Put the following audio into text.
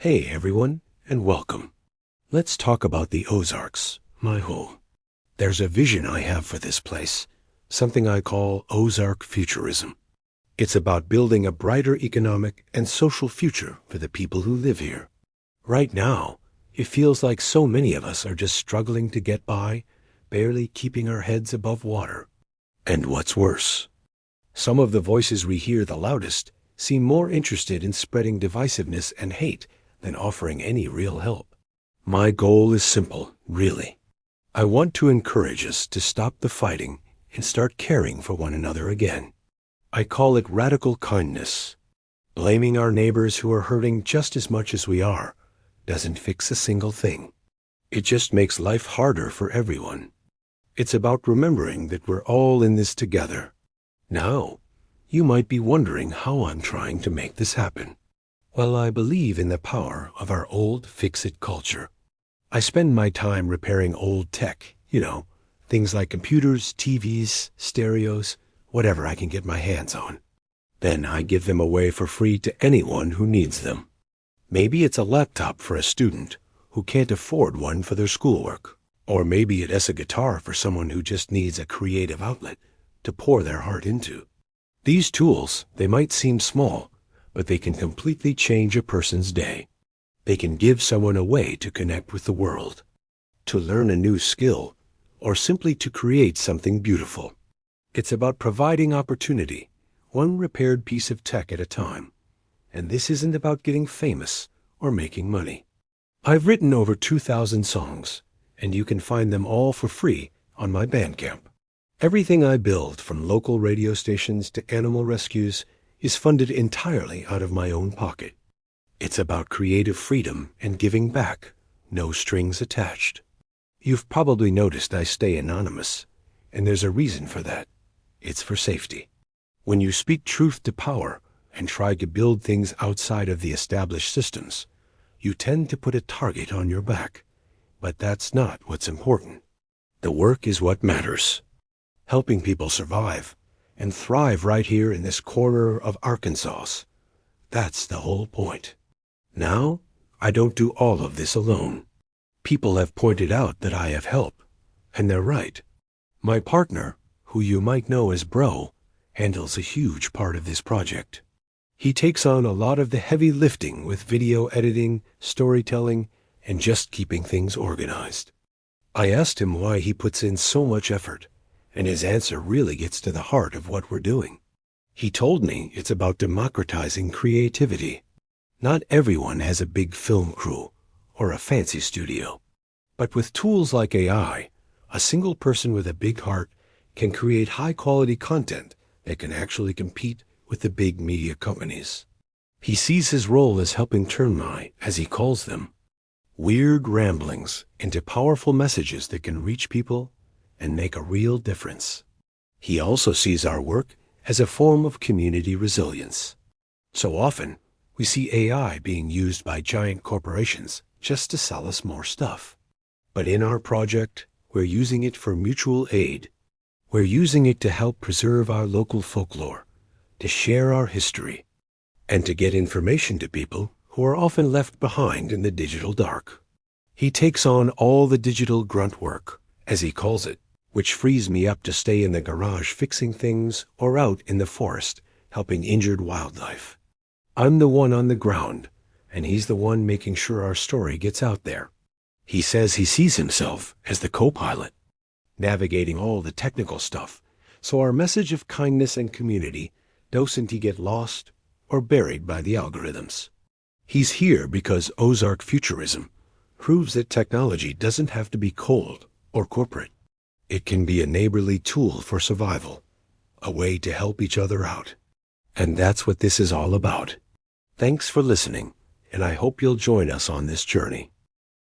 Hey everyone, and welcome. Let's talk about the Ozarks, my home. There's a vision I have for this place, something I call Ozark futurism. It's about building a brighter economic and social future for the people who live here. Right now, it feels like so many of us are just struggling to get by, barely keeping our heads above water. And what's worse, some of the voices we hear the loudest seem more interested in spreading divisiveness and hate than offering any real help. My goal is simple, really. I want to encourage us to stop the fighting and start caring for one another again. I call it radical kindness. Blaming our neighbors who are hurting just as much as we are doesn't fix a single thing. It just makes life harder for everyone. It's about remembering that we're all in this together. Now, you might be wondering how I'm trying to make this happen. Well, I believe in the power of our old fix-it culture. I spend my time repairing old tech, things like computers, TVs, stereos, whatever I can get my hands on. Then I give them away for free to anyone who needs them. Maybe it's a laptop for a student who can't afford one for their schoolwork. Or maybe it is a guitar for someone who just needs a creative outlet to pour their heart into. These tools, they might seem small, but they can completely change a person's day. They can give someone a way to connect with the world, to learn a new skill, or simply to create something beautiful. It's about providing opportunity, one repaired piece of tech at a time. And this isn't about getting famous or making money. I've written over 2,000 songs, and you can find them all for free on my Bandcamp. Everything I build, from local radio stations to animal rescues, is funded entirely out of my own pocket. It's about creative freedom and giving back, no strings attached. You've probably noticed I stay anonymous, and there's a reason for that. It's for safety. When you speak truth to power and try to build things outside of the established systems, you tend to put a target on your back. But that's not what's important. The work is what matters. Helping people survive and thrive right here in this corner of Arkansas. That's the whole point. Now, I don't do all of this alone. People have pointed out that I have help, and they're right. My partner, who you might know as Bro, handles a huge part of this project. He takes on a lot of the heavy lifting with video editing, storytelling, and just keeping things organized. I asked him why he puts in so much effort, and his answer really gets to the heart of what we're doing. He told me it's about democratizing creativity. Not everyone has a big film crew or a fancy studio. But with tools like AI, a single person with a big heart can create high-quality content that can actually compete with the big media companies. He sees his role as helping turn my, as he calls them, weird ramblings into powerful messages that can reach people and make a real difference. He also sees our work as a form of community resilience. So often, we see AI being used by giant corporations just to sell us more stuff. But in our project, we're using it for mutual aid. We're using it to help preserve our local folklore, to share our history, and to get information to people who are often left behind in the digital dark. He takes on all the digital grunt work, as he calls it, which frees me up to stay in the garage fixing things or out in the forest helping injured wildlife. I'm the one on the ground, and he's the one making sure our story gets out there. He says he sees himself as the co-pilot, navigating all the technical stuff, so our message of kindness and community doesn't get lost or buried by the algorithms. He's here because Ozark futurism proves that technology doesn't have to be cold or corporate. It can be a neighborly tool for survival, a way to help each other out. And that's what this is all about. Thanks for listening, and I hope you'll join us on this journey.